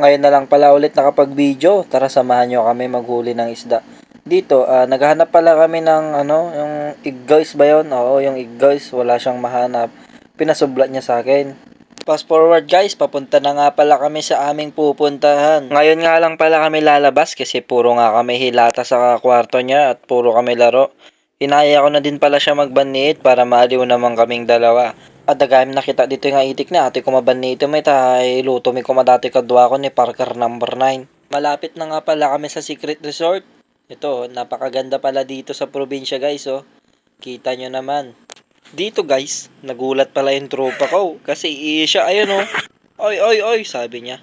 Ngayon na lang pala ulit nakapag-video. Tara samahan nyo kami maghuli ng isda. Dito, naghahanap pala kami ng yung iggoys ba yun? Oo, yung iggoys. Wala siyang mahanap. Pinasublat niya sa akin. Fast forward guys, papunta na nga pala kami sa aming pupuntahan. Ngayon nga lang pala kami lalabas kasi puro nga kami hilata sa kwarto niya at puro kami laro. Inaya ko na din pala siya magbaniit para maaliw naman kaming dalawa. At dagayam nakita dito yung itik na ate ko mabanito may tay luto mi kumadati kadwa ko ni Parker number 9. Malapit na nga pala kami sa Secret Resort. Ito, napakaganda pala dito sa probinsya guys oh. Kita nyo naman. Dito guys, nagulat pala yung tropa ko kasi siya ayun oh. Oy oy oy sabi niya.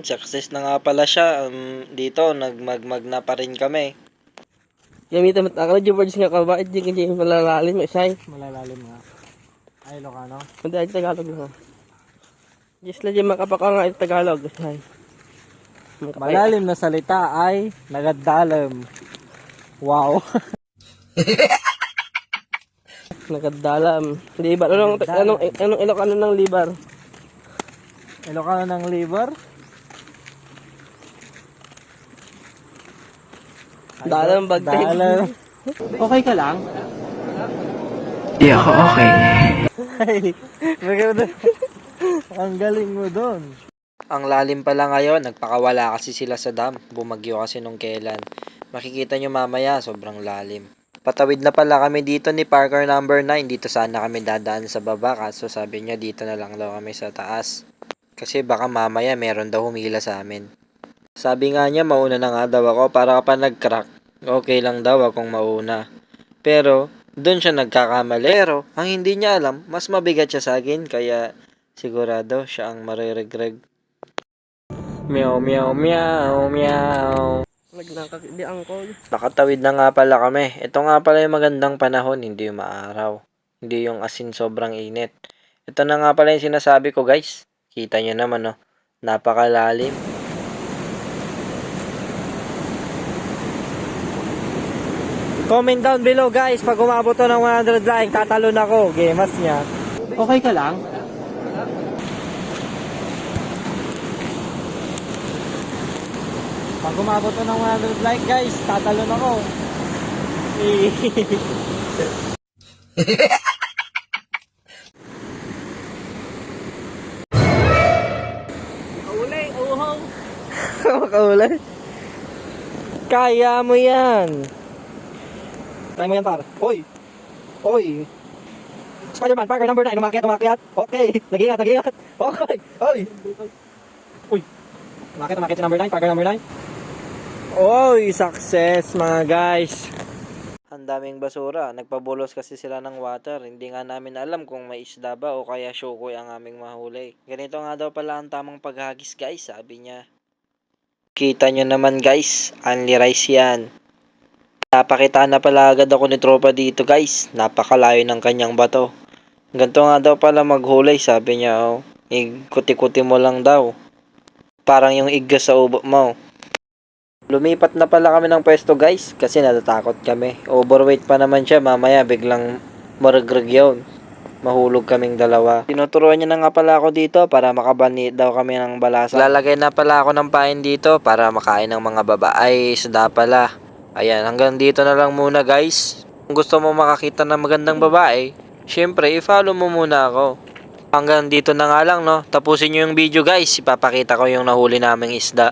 Success na nga pala siya. Dito nagmagmag na pa rin kami. Gamitan mo takal, George nga kabait, di kanya malalalim, isay. Malalalim nga. Ay, Ilocano? Hindi, ay Tagalog lang. Just lang yung makapaka nga ay Tagalog, isay. Malalim na salita ay nagadalam. Wow. Nagadalam. Libar. Anong Ilocano ng libar? Ilocano ng liver? Dalam bagtay. Dalam. Okay ka lang? Di ako okay. Ay, maganda. Ang galing mo doon. Ang lalim pala ngayon, nagpakawala kasi sila sa dam. Bumagyo kasi nung kailan. Makikita nyo mamaya, sobrang lalim. Patawid na pala kami dito ni Parker number 9. Dito sana kami dadaan sa baba. Kaso sabi niya dito na lang daw kami sa taas. Kasi baka mamaya meron daw humila sa amin. Sabi nga niya mauna na nga daw ako para kapag nag-crack. Okay lang daw akong mauna. Pero doon siya nagkakamali. Pero ang hindi niya alam, mas mabigat siya sa akin. Kaya sigurado siya ang mariregreg. Meow meow meow meow. Nagnakakidi angkol. Nakatawid na nga pala kami. Ito nga pala yung magandang panahon, hindi yung maaraw. Hindi yung asin sobrang init. Ito na nga pala yung sinasabi ko guys. Kita nyo naman oh. Napakalalim. Comment down below guys, pag umabot to ng 100 like, tatalon ako. Gemas niya. Okay ka lang? Pag umabot to ng 100 like guys, tatalon ako. Ulay, uhaw. Makaulay. Kaya mo yan. Try mo yan par. Hoy. Hoy. Spider-Man, Parker number 9. Umakyat. Okay. Nag-ingat. Okay. Hoy. Uy. Umakyat si number 9. Parker number 9. Oy, success mga guys. Ang daming basura. Nagpabulos kasi sila ng water. Hindi nga namin alam kung may isda ba o kaya syokoy ang aming mahuli. Ganito nga daw pala ang tamang paghagis guys, sabi niya. Kita nyo naman guys, only rice yan. Napakitaan na pala agad ako ni tropa dito guys. Napakalayo ng kanyang bato. Ganito nga daw pala maghulay, sabi niya oh. Ikuti-kuti mo lang daw. Parang yung iggas sa ubo mo. Lumipat na pala kami ng pwesto guys kasi natatakot kami. Overweight pa naman siya, mamaya biglang maragrag yun. Mahulog kaming dalawa. Tinuturuan niya na nga pala ako dito para makabani daw kami ng balasa. Lalagay na pala ako ng pain dito para makain ng mga babae. Isda pala. Ayan, hanggang dito na lang muna guys. Kung gusto mo makakita ng magandang babae, syempre i-follow mo muna ako. Hanggang dito na nga lang no. Tapusin nyo yung video guys. Ipapakita ko yung nahuli naming isda.